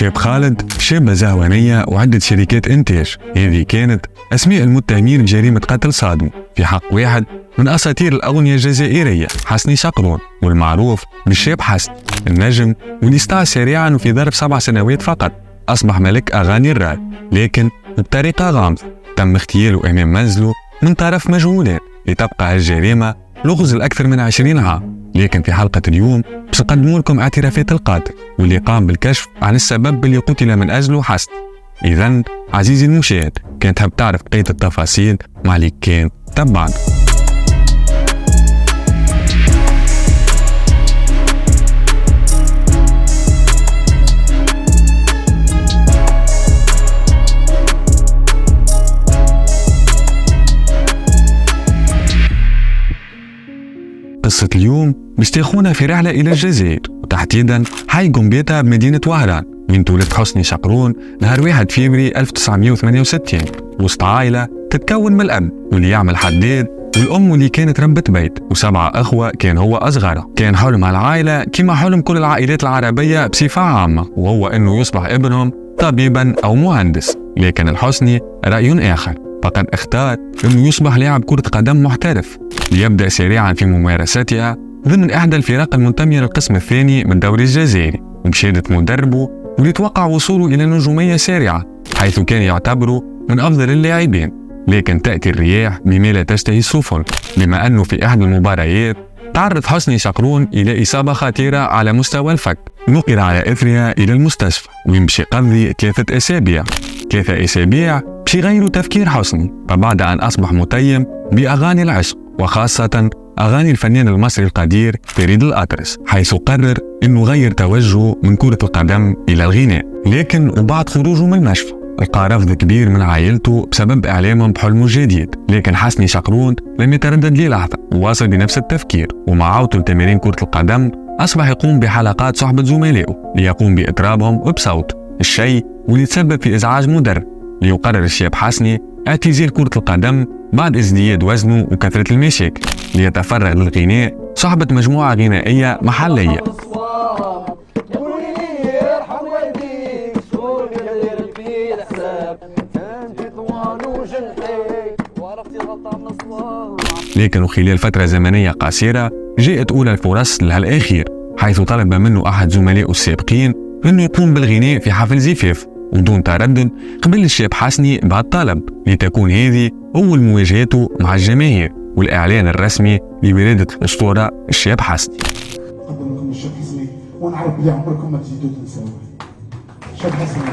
الشاب خالد شابة زهوانية وعدة شركات إنتاج. هذه كانت أسماء المتهمين بجريمة قتل صادمة في حق واحد من أساطير الأغنية الجزائرية، حسني شقرون، والمعروف بالشاب حسن النجم، واللي استطاع سريعا وفي ظرف 7 سنوات فقط أصبح ملك أغاني الراب، لكن بطريقة غامضة. تم اغتياله أمام منزله من طرف مجهولات لتبقى هالجريمة لغز الأكثر من 20 عام. لكن في حلقة اليوم باش نقدموا لكم اعترافات القاتل واللي قام بالكشف عن السبب اللي قتل من أجله حسن. إذن عزيزي المشاهد، كان تحب تعرف بقية التفاصيل مع اللي كان تبعنا. قصة اليوم باش تاخونا في رحلة إلى الجزائر، وتحديدا حي قنبيطة بمدينة وهران، من تولد حسني شقرون نهار 1 فبراير 1968 وسط عائلة تتكون من الأب واللي يعمل حداد، والأم واللي كانت ربة بيت، و7 أخوة كان هو أصغرها. كان حلم العائلة كما حلم كل العائلات العربية بصفة عامة، وهو أنه يصبح ابنهم طبيبا أو مهندس. لكن الحسني رأي آخر، فقد اختار أنه يصبح لاعب كرة قدم محترف ليبدأ سريعا في ممارستها ضمن إحدى الفرق المنتمية للقسم الثاني من الدوري الجزائري، وبشهادة مدربه وليتوقع وصوله إلى نجومية سريعة، حيث كان يعتبره من أفضل اللاعبين. لكن تأتي الرياح بما لا تشتهي السفن، بما أنه في أحد المباريات تعرض حسني شقرون إلى إصابة خطيرة على مستوى الفك، نقل على إثرها إلى المستشفى، ويمشي قضي 3 أسابيع باش يغيروا تفكير حسني. فبعد أن أصبح متيم بأغاني العشق، وخاصة أغاني الفنان المصري القدير فريد الأطرش، حيث قرر أنه غير توجهه من كرة القدم إلى الغناء. لكن وبعد خروجه من المشفى لقى رفض كبير من عائلته بسبب إعلامهم بحلمه الجديد. لكن حسني شقرون لم يتردد للحظة، وواصل بنفس التفكير، ومع عودته لتمارين كرة القدم أصبح يقوم بحلقات صحبة زملائه ليقوم بإطرابهم وبصوت، الشيء واللي تسبب في إزعاج مدرب. ليقرر الشاب حسني اعتزال كرة القدم بعد ازدياد وزنه وكثرة المشاكل، ليتفرغ للغناء صحبة مجموعة غنائية محلية. لكن خلال فترة زمنية قصيرة جاءت أولى الفرص لهالأخير، حيث طلب منه أحد زملائه السابقين أنه يقوم بالغناء في حفل زفاف، ودون تردد قبل الشاب حسني بهالطلب، لتكون هذه أول مواجهته مع الجماهير والإعلان الرسمي لولادة الأسطورة الشاب حسني. أقول لكم الشاب حسني، ونعرف بلي عمركم ما تزيدوا تنساوه. الشاب حسني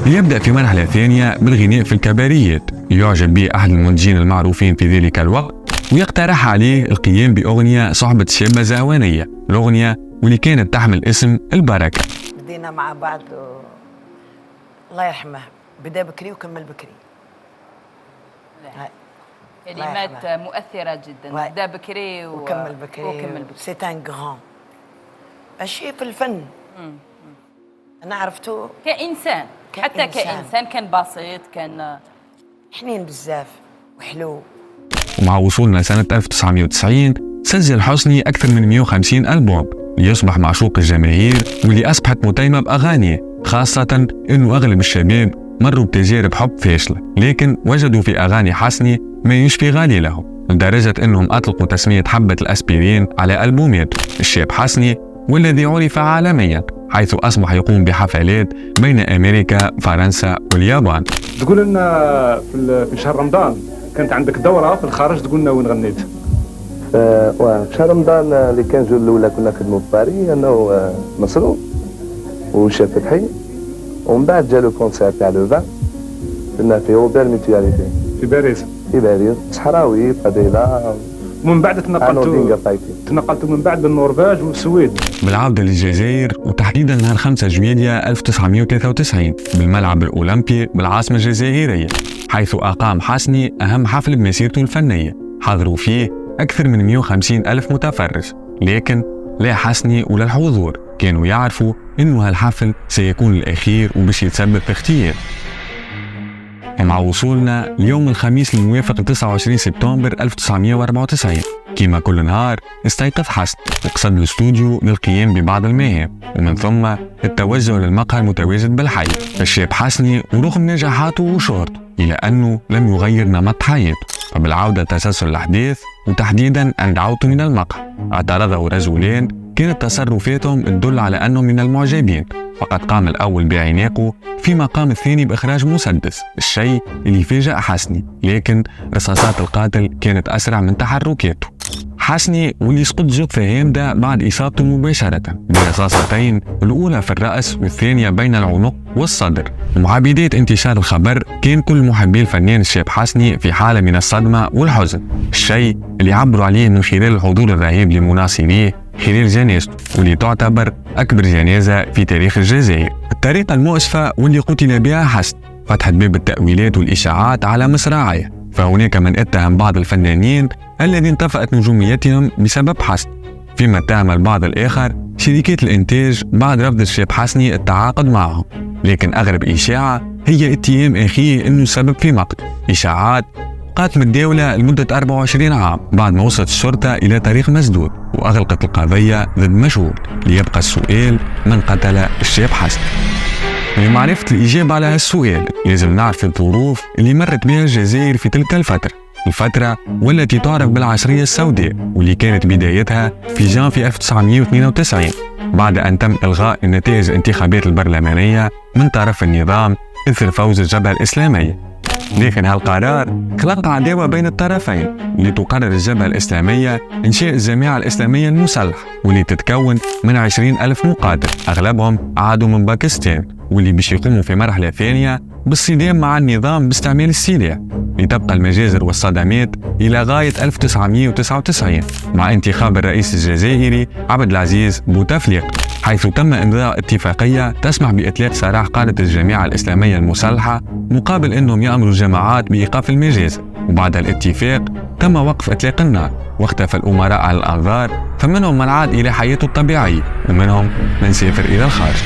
ليبدأ في مرحلة ثانية بالغناء في الكباريات، يعجب به أحد المنتجين المعروفين في ذلك الوقت، ويقترح عليه القيام بأغنية صحبة شابة زهوانية، الأغنية واللي كانت تحمل اسم البركة. بدينا مع بعض الله يرحمه، بدأ بكري وكمل بكري. كلمات مؤثرة جدا، بدأ بكري وكمل بكري. سي ان غران الشيء في الفن. أنا عرفته كإنسان، حتى كإنسان كان بسيط، كان حنين بزاف وحلو. ومع وصولنا سنة 1990 سجل حسني أكثر من 150 ألبوم ليصبح معشوق الجماهير، واللي أصبحت متيمة بأغانيه، خاصة أنه أغلب الشباب مروا بتجارب حب فاشلة، لكن وجدوا في أغاني حسني ما يشفي غليلهم، لدرجة أنهم أطلقوا تسمية حبة الأسبرين على ألبومات الشاب حسني، والذي عرف عالميا، حيث أصبح يقوم بحفلات بين أمريكا، فرنسا واليابان. تقول لنا في شهر رمضان كانت عندك دورة في الخارج، تقول لنا وين غنيت؟ في شهر رمضان اللي كان جو الأولى كنا نخدموا في باري أنا ومصروف وشاب فتحي، ومن بعد جا لو كونسير تاع لو 20 كنا في روبير ميتياليتي في باريس. صحراوي فضيلة، ومن بعد تنقلتوا من بعد للنرويج والسويد. بالعودة للجزائر، وتحديدا نهار 5 جويلية 1993 بالملعب الأولمبي بالعاصمة الجزائرية، حيث أقام حسني أهم حفل بمسيرته الفنية، حضروا فيه أكثر من 150 ألف متفرج. لكن لا حسني ولا الحضور كانوا يعرفوا إنه هالحفل سيكون الأخير وباش يتسبب في اغتيال. ومع وصولنا ليوم الخميس الموافق 29 سبتمبر 1994 كما كل نهار استيقظ حسن وقصد الاستوديو للقيام ببعض المهام ومن ثم التوجه للمقهى المتواجد بالحي. الشاب حسني ورغم نجاحاته وشهرته إلى أنه لم يغير نمط حياته، فبالعودة تسلسل الأحداث وتحديدا عند عودته من المقهى اعترضه رجلين كانت تصرفاتهم تدل على أنهم من المعجبين، فقد قام الأول بعناقه فيما قام الثاني بإخراج مسدس، الشيء اللي فاجأ حسني، لكن رصاصات القاتل كانت أسرع من تحركاته. حسني واللي سقط جثة هامدة بعد إصابته مباشرة برصاصتين، الأولى في الرأس والثانية بين العنق والصدر. ومع بداية انتشار الخبر كان كل محبي الفنان الشاب حسني في حالة من الصدمة والحزن، الشيء اللي عبروا عليه من خلال الحضور الرهيب لمناصريه خلال جنازته واللي تعتبر أكبر جنازة في تاريخ الجزائر. الطريقة المؤسفة واللي قتل بها حسن فتحت باب التأويلات والإشاعات على مصراعيه، فهناك من اتهم بعض الفنانين الذين انطفأت نجوميتهم بسبب حسن، فيما اتهم البعض الآخر شركات الإنتاج بعد رفض الشاب حسني التعاقد معهم. لكن أغرب إشاعة هي اتهام أخيه أنه سبب في مقتل، إشاعات قامت متداولة لمدة 24 عام بعد ما وصلت الشرطة إلى طريق مسدود وأغلقت القضية ضد مجهول، ليبقى السؤال من قتل الشاب حسن. لمعرفة الإجابة على هالسؤال لازم نعرف الظروف اللي مرت بها الجزائر في تلك الفترة والتي تعرف بالعشرية السوداء، واللي كانت بدايتها في جانفي 1992 بعد أن تم إلغاء النتائج الانتخابات البرلمانية من طرف النظام إثر فوز الجبهة الإسلامية. لكن هالقرار خلق عداوة بين الطرفين، لتقرر الجبهة الإسلامية إنشاء الجماعة الإسلامية المسلحة واللي تتكون من 20,000 مقاتل أغلبهم عادوا من باكستان، واللي باش يقوموا في مرحلة ثانية بالصدام مع النظام باستعمال السلاح، لتبقى المجازر والصدمات إلى غاية 1999 مع انتخاب الرئيس الجزائري عبد العزيز بوتفليقة، حيث تم إمضاء اتفاقية تسمح بإطلاق سراح قادة الجماعة الإسلامية المسلحة مقابل أنهم يأمروا الجماعات بإيقاف المجازر. وبعد الاتفاق تم وقف إطلاق النار واختفى الأمراء على الأنظار، فمنهم من عاد إلى حياته الطبيعية ومنهم من سافر إلى الخارج.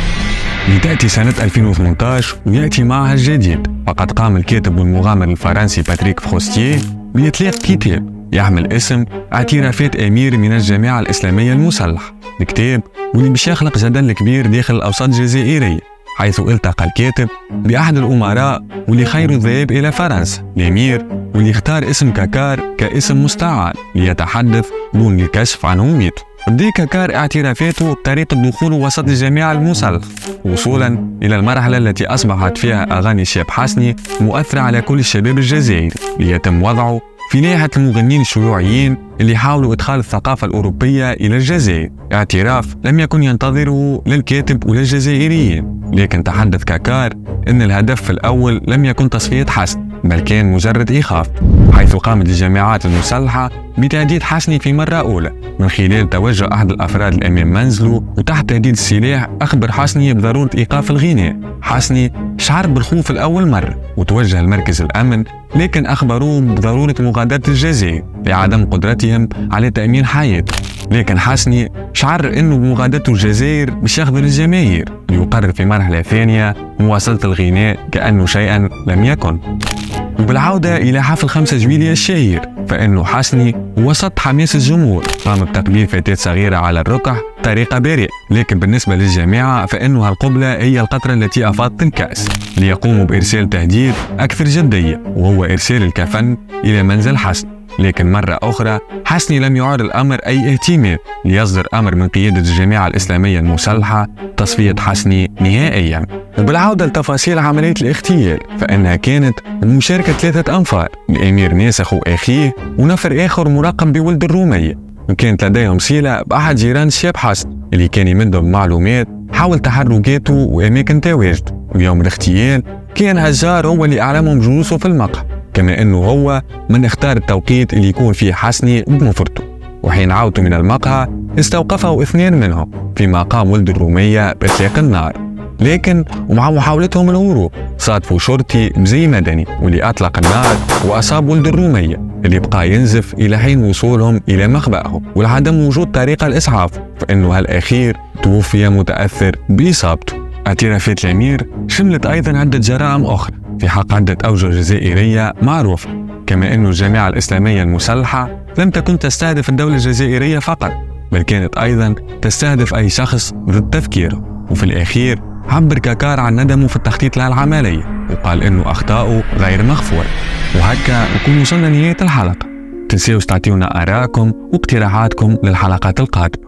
لتأتي سنة 2018 ويأتي معها الجديد، فقد قام الكاتب والمغامر الفرنسي باتريك فروستيه بإطلاق كتاب يحمل اسم اعترافات أمير من الجماعة الإسلامية المسلحة، الكتاب واللي باش يخلق جدل كبير داخل الأوساط الجزائرية، حيث التقى الكاتب بأحد الأمراء واللي خيروا الذهاب إلى فرنسا، الأمير واللي اختار اسم كاكار كاسم مستعار ليتحدث دون الكشف عن هويته. بدأ كاكار اعترافاته بطريقة دخوله وسط الجماعة المسلحة وصولا إلى المرحلة التي أصبحت فيها أغاني الشاب حسني مؤثرة على كل الشباب الجزائري، ليتم وضعه في لائحة المغنين الشيوعيين اللي حاولوا إدخال الثقافة الأوروبية إلى الجزائر، اعتراف لم يكن ينتظره للكاتب ولا الجزائريين. لكن تحدث كاكار أن الهدف في الأول لم يكن تصفية حسن بل كان مجرد إيقاف، حيث قامت الجماعات المسلحة بتهديد حسني في مرة أولى من خلال توجه أحد الأفراد أمام منزله وتحت تهديد السلاح أخبر حسني بضرورة إيقاف الغناء. حسني شعر بالخوف الأول مرة وتوجه لمركز الأمن، لكن أخبروه بضرورة مغادرة الجزائر لعدم قدرتهم على تأمين حياته. لكن حسني شعر أنه بمغادرته الجزائر باش يخبر الجماهير، ليقرر في مرحلة ثانية مواصلة الغناء كأنه شيئا لم يكن. وبالعودة إلى حفل 5 جويلية الشهير، فإنه حسني وسط حماس الجمهور قام بتقبيل فتاة صغيرة على الركح طريقة بريئة، لكن بالنسبة للجماعة فإنه هالقبلة هي القطرة التي أفاضت الكأس، ليقوموا بإرسال تهديد أكثر جدية وهو إرسال الكفن إلى منزل حسن. لكن مرة أخرى حسني لم يعر الأمر أي اهتمام، ليصدر أمر من قيادة الجماعة الإسلامية المسلحة تصفية حسني نهائيا. وبالعودة لتفاصيل عملية الاغتيال، فإنها كانت بمشاركة 3 أنفار، الأمير ناسخ وأخيه ونفر آخر مرقم بولد الرومية، وكانت لديهم صلة بأحد جيران الشاب حسن اللي كان يمدهم معلومات حول تحركاته وأماكن تواجده. ويوم الاغتيال كان هجار هو اللي أعلمهم جلوسه في المقهى، كما أنه هو من اختار التوقيت اللي يكون فيه حسني بمفرده. وحين عودوا من المقهى استوقفه 2 منهم، فيما قام ولد الرومية بإطلاق النار، لكن ومع محاولتهم الهروب صادفوا شرطي بزي مدني واللي أطلق النار وأصاب ولد الرومية اللي بقى ينزف إلى حين وصولهم إلى مخبأهم ولعدم وجود طريقة لإسعاف، فإنه هالأخير توفي متأثر بإصابته. اعترافات الأمير شملت أيضا عدة جرائم أخرى، في حق عدة أوجه جزائرية معروفة، كما أن الجامعة الإسلامية المسلحة لم تكن تستهدف الدولة الجزائرية فقط، بل كانت أيضا تستهدف أي شخص ضد تفكيره. وفي الأخير عبر كاكار عن ندمه في التخطيط لها العملية، وقال أنه أخطاؤه غير مغفورة. وهكا نكون وصلنا لنهاية الحلقة. تنسيوش تعطيونا آراءكم واقتراحاتكم للحلقات القادمة.